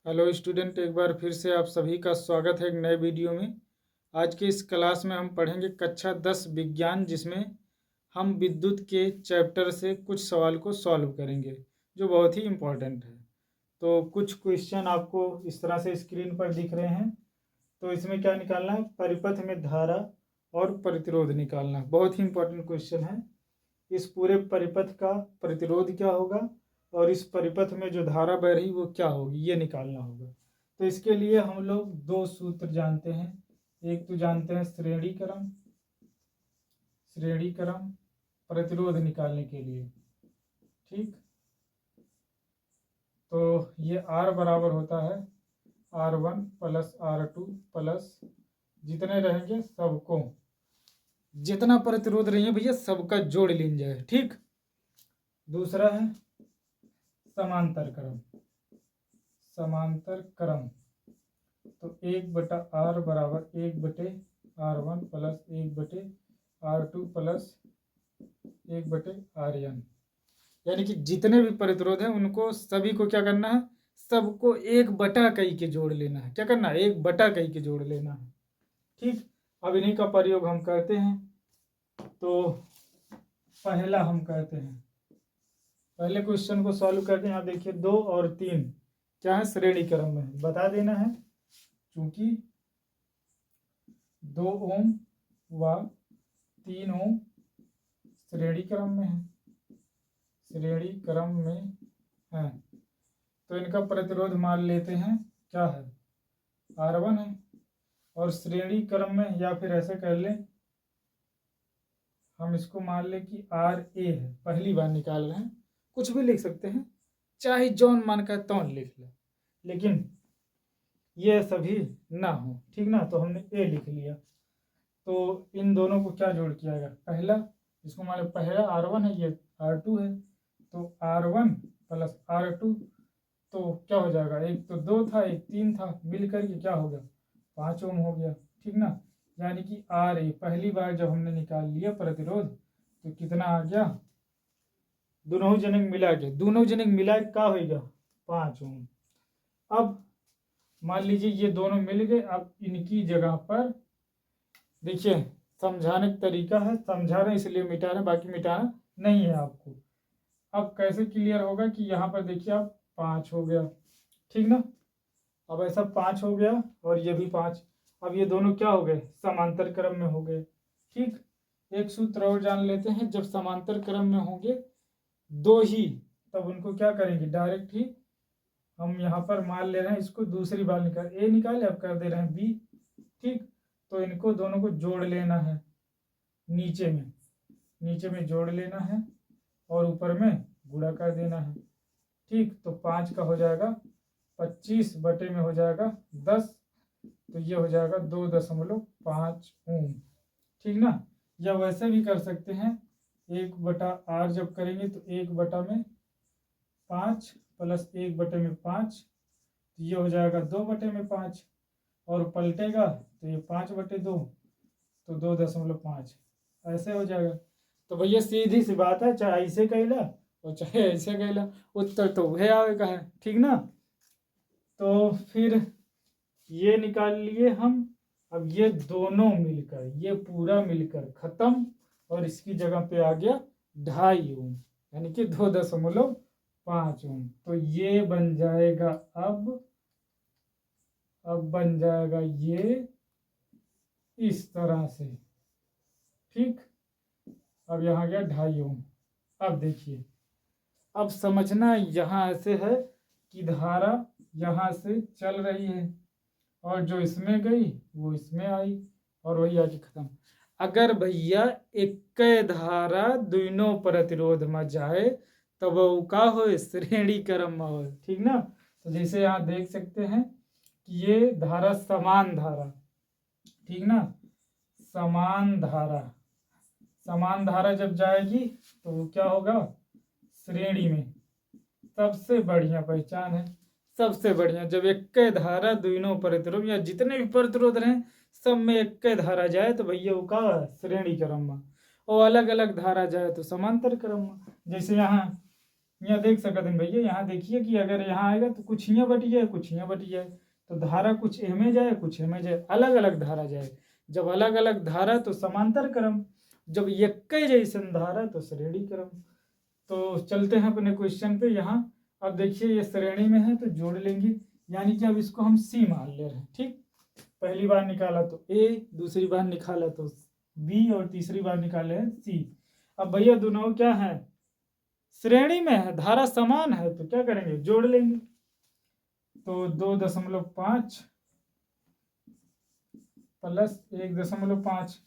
Hello student, एक बार फिर से आप सभी का स्वागत है एक नए वीडियो में। आज के इस क्लास में हम पढ़ेंगे कक्षा 10 विज्ञान, जिसमें हम विद्युत के चैप्टर से कुछ सवाल को सॉल्व करेंगे जो बहुत ही इम्पोर्टेंट है। तो कुछ क्वेश्चन आपको इस तरह से स्क्रीन पर दिख रहे हैं। तो इसमें क्या निकालना है? परिपथ में धारा और प्रतिरोध निकालना। बहुत ही इम्पोर्टेंट क्वेश्चन है। इस पूरे परिपथ का प्रतिरोध क्या होगा और इस परिपथ में जो धारा बह रही वो क्या होगी, ये निकालना होगा। तो इसके लिए हम लोग दो सूत्र जानते हैं। एक तो जानते हैं श्रेणी क्रम प्रतिरोध निकालने के लिए। ठीक, तो ये R बराबर होता है R1 प्लस R2 प्लस जितने रहेंगे सबको, जितना प्रतिरोध रही है भैया सबका जोड़ लीन जाए। ठीक, दूसरा है समांतर क्रम। तो 1/R बराबर 1/R1 plus 1/R2 plus 1/RN। यानी कि जितने भी प्रतिरोध हैं उनको सभी को क्या करना है? सबको 1/कई के जोड़ लेना है। क्या करना है? 1/कई के जोड़ लेना है। ठीक, अब इन्हीं का प्रयोग हम करते हैं। तो पहला हम करते हैं, पहले क्वेश्चन को सॉल्व करते हैं। आप देखिए 2 और 3 क्या है? श्रेणी क्रम में बता देना है। क्योंकि 2 ओम व 3 ओम श्रेणी क्रम में है, तो इनका प्रतिरोध मान लेते हैं क्या है? R1 है। और श्रेणी क्रम में, या फिर ऐसे कर ले, हम इसको मान ले कि RA है। पहली बार निकाल रहे हैं, कुछ भी लिख सकते हैं, चाहे जौन मान का तौन लिख ले, लेकिन ये सभी ना हो। ठीक ना, तो हमने A लिख लिया। तो इन दोनों को क्या जोड़ किया गया? पहला, इसको मान लो पहला R1 है, ये R2 है। तो R1 प्लस R2, तो क्या हो जाएगा? एक तो 2 था, एक 3 था, मिल करके क्या हो गया? 5 ओम हो गया। ठीक ना, यानी कि RA पहली बार जब हमने निकाल लिया प्रतिरोध, तो कितना आ गया? दोनों जने मिला के क्या होगा? 5 ओम। अब मान लीजिए ये दोनों मिल गए। अब इनकी जगह पर देखिए, समझाने का तरीका है, समझा रहे इसलिए मिटा रहे, बाकी मिटाना नहीं है आपको। अब कैसे क्लियर होगा कि यहाँ पर देखिए अब 5 हो गया। ठीक ना, अब ऐसा 5 हो गया और ये भी 5। अब ये दोनों क्या हो गए? समांतर क्रम में हो गए। ठीक, एक सूत्र और जान लेते हैं। जब समांतर क्रम में होंगे दो ही, तब उनको क्या करेंगे? डायरेक्ट ही हम यहाँ पर मान ले रहे हैं, इसको दूसरी बार ए निकाले, अब कर दे रहे हैं B। ठीक, तो इनको दोनों को जोड़ लेना है, नीचे में जोड़ लेना है और ऊपर में गुणा कर देना है। ठीक, तो 5 का हो जाएगा 25 बटे में हो जाएगा 10, तो ये हो जाएगा 2.5 ओम। ठीक ना, या वैसे भी कर सकते हैं, 1/R जब करेंगे तो 1/5 प्लस 1/5, तो ये हो जाएगा 2/5, और पलटेगा तो ये 5/2, तो 2.5 ऐसे हो जाएगा। तो भैया सीधी सी बात है, चाहे ऐसे कहला और चाहे ऐसे कहला, उत्तर तो वह आएगा है। ठीक ना, तो फिर ये निकाल लिए हम। अब ये दोनों मिलकर, ये पूरा मिलकर खत्म, और इसकी जगह पे आ गया 2.5 ओम, यानी कि 2.5 ओम। तो ये बन जाएगा, अब बन जाएगा ये इस तरह से। ठीक, अब यहाँ गया 2.5 ओम। अब देखिए, अब समझना, यहाँ ऐसे है कि धारा यहाँ से चल रही है और जो इसमें गई वो इसमें आई और वही आके खत्म। अगर भैया एक धारा दोनों प्रतिरोध में जाए तो वो का हो? श्रेणी क्रम में हो। ठीक ना, तो जैसे यहाँ देख सकते हैं कि ये धारा समान धारा, ठीक ना, समान धारा जब जाएगी तो वो क्या होगा? श्रेणी में। सबसे बढ़िया पहचान है, सबसे बढ़िया, जब एक धारा दोनों प्रतिरोध या जितने भी प्रतिरोध रहे सब में एक धारा जाए तो भैया वो का? श्रेणी क्रम में। और अलग अलग धारा जाए तो समांतर क्रम में। जैसे यहाँ यहाँ देख सकते हैं भैया, यहाँ देखिए कि अगर यहाँ आएगा तो कुछ यहाँ बट जाए, कुछ यहाँ बट जाए, तो धारा कुछ एमे जाए, कुछ एमे जाए, अलग अलग धारा जाए। जब अलग अलग धारा तो समांतर क्रम, जब एक जैसन धारा तो श्रेणी क्रम। तो चलते हैं अपने क्वेश्चन पे। यहाँ अब देखिए ये श्रेणी में है तो जोड़ लेंगे, यानी कि अब इसको हम सी मान ले रहे हैं। ठीक, पहली बार निकाला तो ए, दूसरी बार निकाला तो बी, और तीसरी बार निकाले हैं सी। अब भैया दोनों क्या है, श्रेणी में है, धारा समान है, तो क्या करेंगे, जोड़ लेंगे। तो 2.5 प्लस 1.5,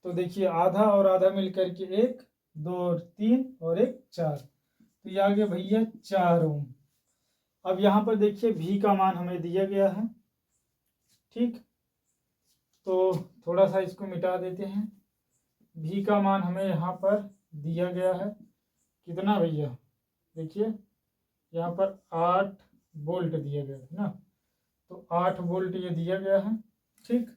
तो देखिए आधा और आधा मिलकर के 1, 2 और 3 और 1 4, तो ये आ गया भैया 4 ओम। अब यहाँ पर देखिए भी का मान हमें दिया गया है। ठीक, तो थोड़ा सा इसको मिटा देते हैं। भी का मान हमें यहाँ पर दिया गया है कितना भैया, देखिए यहाँ पर 8 वोल्ट दिया गया है ना, तो 8 वोल्ट ये दिया गया है। ठीक,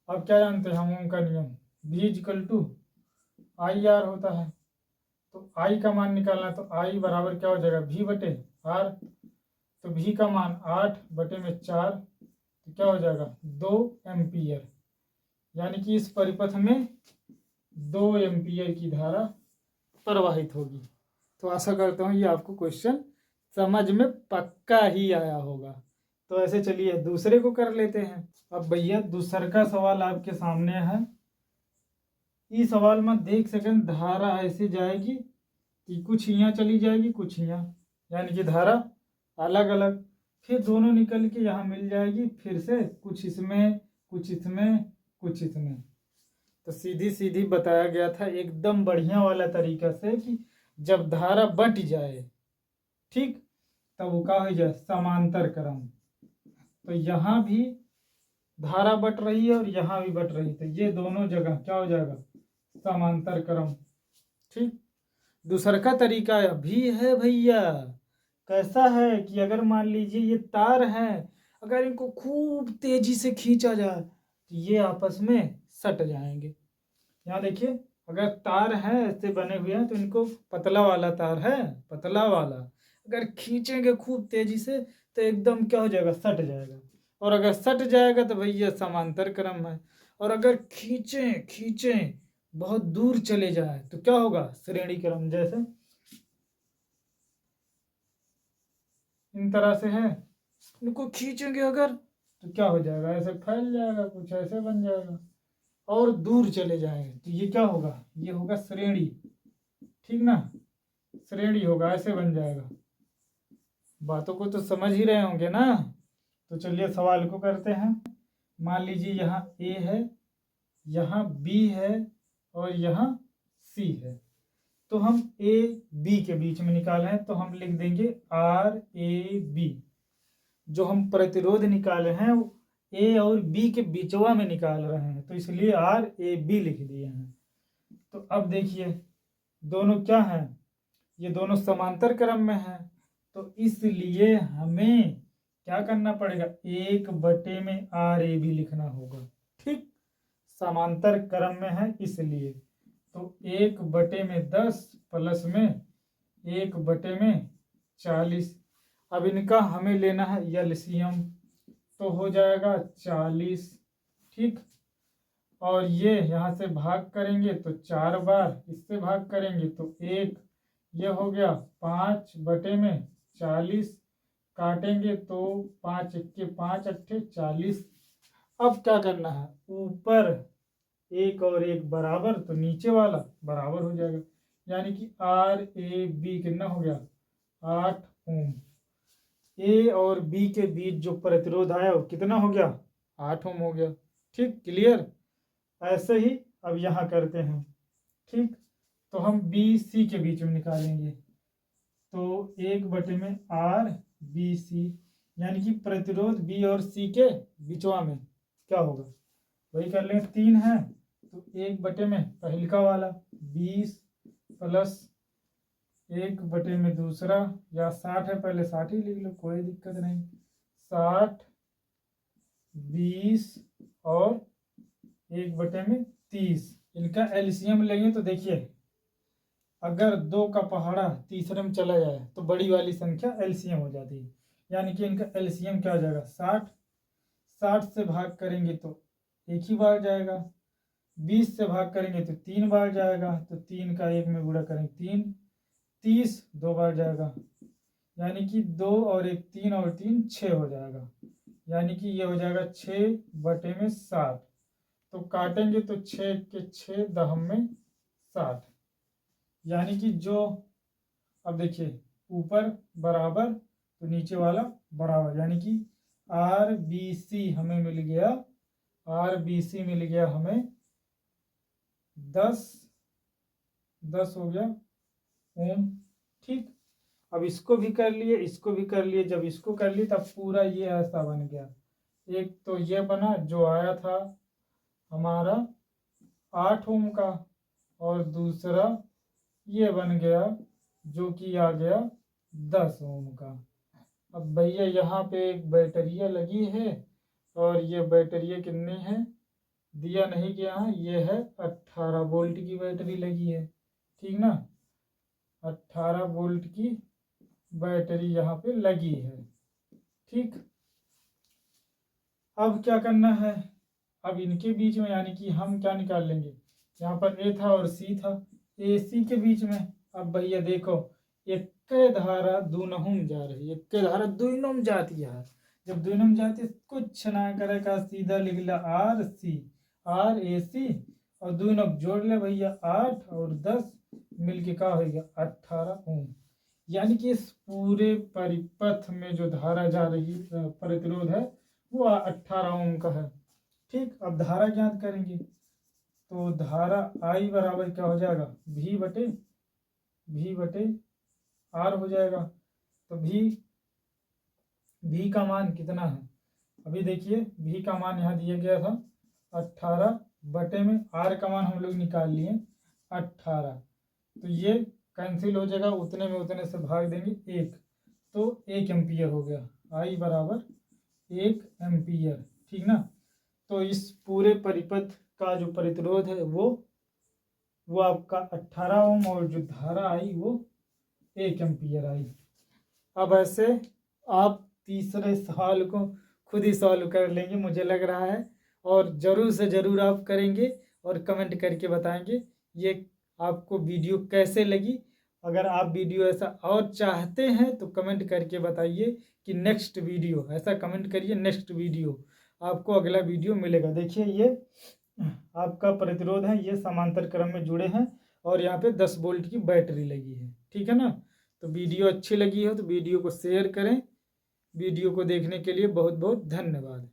अब क्या जानते हैं हम ओम का नियम, V equal to I R होता है। तो आई का मान निकालना, तो आई बराबर क्या हो जाएगा, V बटे आर। तो V का मान 8 बटे में 4, तो क्या हो जाएगा 2 एम्पियर, यानी कि इस परिपथ में 2 एम्पियर की धारा प्रवाहित होगी। तो आशा करता हूँ ये आपको क्वेश्चन समझ में पक्का ही आया होगा। तो ऐसे चलिए दूसरे को कर लेते हैं। अब भैया दूसरा का सवाल आपके सामने है। इस सवाल में देख सकें धारा ऐसे जाएगी कि कुछ यहाँ चली जाएगी, कुछ यहाँ, यानी कि धारा अलग अलग, फिर दोनों निकल के यहाँ मिल जाएगी, फिर से कुछ इसमें, कुछ इसमें, कुछ इसमें। तो सीधी सीधी बताया गया था एकदम बढ़िया वाला तरीका से कि जब धारा बट जाए, ठीक, तब वो क्या हो जाए, समांतर क्रम। तो यहाँ भी धारा बट रही है और यहाँ भी बट रही है, तो ये दोनों जगह क्या हो जाएगा, समांतर क्रम। ठीक, दूसरा का तरीका भी है भैया, कैसा है कि अगर मान लीजिए ये तार है, अगर इनको खूब तेजी से खींचा जाए तो ये आपस में सट जाएंगे। यहाँ देखिए अगर तार है ऐसे बने हुए हैं, तो इनको पतला वाला तार है, पतला वाला अगर खींचेंगे खूब तेजी से तो एकदम क्या हो जाएगा, सट जाएगा। और अगर सट जाएगा तो भैया समांतर क्रम है। और अगर खींचें खींचें बहुत दूर चले जाए तो क्या होगा, श्रेणी क्रम। जैसे इन तरह से है, इनको खींचेंगे अगर तो क्या हो जाएगा, ऐसे फैल जाएगा, कुछ ऐसे बन जाएगा, और दूर चले जाएंगे तो ये क्या होगा, ये होगा श्रेणी। ठीक ना, श्रेणी होगा, ऐसे बन जाएगा। बातों को तो समझ ही रहे होंगे ना। तो चलिए सवाल को करते हैं। मान लीजिए यहाँ ए है, यहाँ बी है और यहाँ सी है। तो हम ए बी के बीच में निकाले हैं, तो हम लिख देंगे आर ए बी। जो हम प्रतिरोध निकाले हैं वो ए और बी के बीचवा में निकाल रहे हैं, तो इसलिए आर ए बी लिख दिए हैं। तो अब देखिए दोनों क्या हैं, ये दोनों समांतर क्रम में हैं, तो इसलिए हमें क्या करना पड़ेगा, 1 में आर ए बी लिखना होगा। ठीक, समांतर क्रम में है इसलिए। तो 1/10 प्लस में 1/40। अब इनका हमें लेना है एलसीएम, तो हो जाएगा 40। ठीक, और ये यहाँ से भाग करेंगे तो 4 बार, इससे भाग करेंगे तो 1, ये हो गया 5/40, काटेंगे तो 5 × 5 = 40। अब क्या करना है, ऊपर 1 और 1 बराबर, तो नीचे वाला बराबर हो जाएगा, यानी कि आर ए बी कितना हो गया, 8 ओम। ए और बी के बीच जो प्रतिरोध आया वो कितना हो गया, 8 ओम हो गया। ठीक, क्लियर। ऐसे ही अब यहाँ करते हैं। ठीक, तो हम बी सी के बीच में निकालेंगे, तो 1 में आर बी सी, यानी कि प्रतिरोध बी और सी के बीचवा में क्या होगा, वही कर लें, 3 है तो 1 में पहलका वाला 20 प्लस 1 में दूसरा, या 60 है पहले 60 ही लिख लो, कोई दिक्कत नहीं। 60 20 और 1 में 30, इनका एलसीएम लेंगे तो देखिए अगर 2 का पहाड़ा तीसरे में चला जाए तो बड़ी वाली संख्या एलसीएम हो जाती है, यानी कि इनका एलसीएम क्या हो जाएगा 60। 60 से भाग करेंगे तो एक ही बार जाएगा, 20 से भाग करेंगे तो 3 बार जाएगा, तो 3 का 1 में गुणा करेंगे 3, 30 2 बार जाएगा, यानी कि 2 और 1 3 और 3 6 हो जाएगा, यानी कि ये हो जाएगा 6/60। तो काटेंगे तो 6 के 6 दहम में 60, यानी कि जो अब देखिए ऊपर बराबर तो नीचे वाला बराबर, यानी कि RBC हमें मिल गया, RBC मिल गया हमें 10 हो गया ओम। ठीक, अब इसको भी कर लिए, इसको भी कर लिए, जब इसको कर लिए तब पूरा ये ऐसा बन गया। एक तो ये बना जो आया था हमारा 8 ओम का, और दूसरा ये बन गया जो कि आ गया 10 ओम का। अब भैया यहाँ पे एक बैटरिया लगी है, और ये बैटरिया कितनी है दिया नहीं कि यहाँ ये है 18 वोल्ट की बैटरी लगी है, ठीक ना, 18 वोल्ट की बैटरी यहाँ पे लगी है। ठीक, अब क्या करना है, अब इनके बीच में यानी कि हम क्या निकाल लेंगे, यहाँ पर ए था और सी था, ए सी के बीच में। अब भैया देखो एक धारा दूनहुम जा रही है, एक धारा दुइनम जाती है, जब दुइनम जाती है कुछ ना करे का सीधा लिख ला RC और दुइनम जोड़ ले भैया 8 और 10 मिलके का हो गया 18 ओम, यानी कि इस पूरे परिपथ में जो धारा जा रही प्रतिरोध है वो 18 ओम का है। ठीक, अब धारा ज्ञात करेंगे तो धारा I बराबर क्या हो जाएगा V बटे R हो जाएगा। तो V का मान कितना है, अभी देखिए V का मान यहाँ दिया गया था 18 बटे में R का मान हम लोग निकाल लिए 18, तो ये कैंसिल हो जाएगा, उतने में उतने से भाग देंगे 1, तो 1 एम्पियर हो गया, I बराबर 1 एम्पियर। ठीक ना, तो इस पूरे परिपथ का जो प्रतिरोध है वो आपका 18 ओम, और जो धारा आई वो 1 एम्पियर आई। अब ऐसे आप तीसरे सवाल को खुद ही सॉल्व कर लेंगे मुझे लग रहा है, और ज़रूर से ज़रूर आप करेंगे और कमेंट करके बताएंगे ये आपको वीडियो कैसे लगी। अगर आप वीडियो ऐसा और चाहते हैं तो कमेंट करके बताइए कि नेक्स्ट वीडियो, ऐसा कमेंट करिए नेक्स्ट वीडियो, आपको अगला वीडियो मिलेगा। देखिए ये आपका प्रतिरोध है, ये समांतर क्रम में जुड़े हैं, और यहाँ पे 10 वोल्ट की बैटरी लगी है। ठीक है ना, तो वीडियो अच्छी लगी हो तो वीडियो को शेयर करें। वीडियो को देखने के लिए बहुत बहुत धन्यवाद।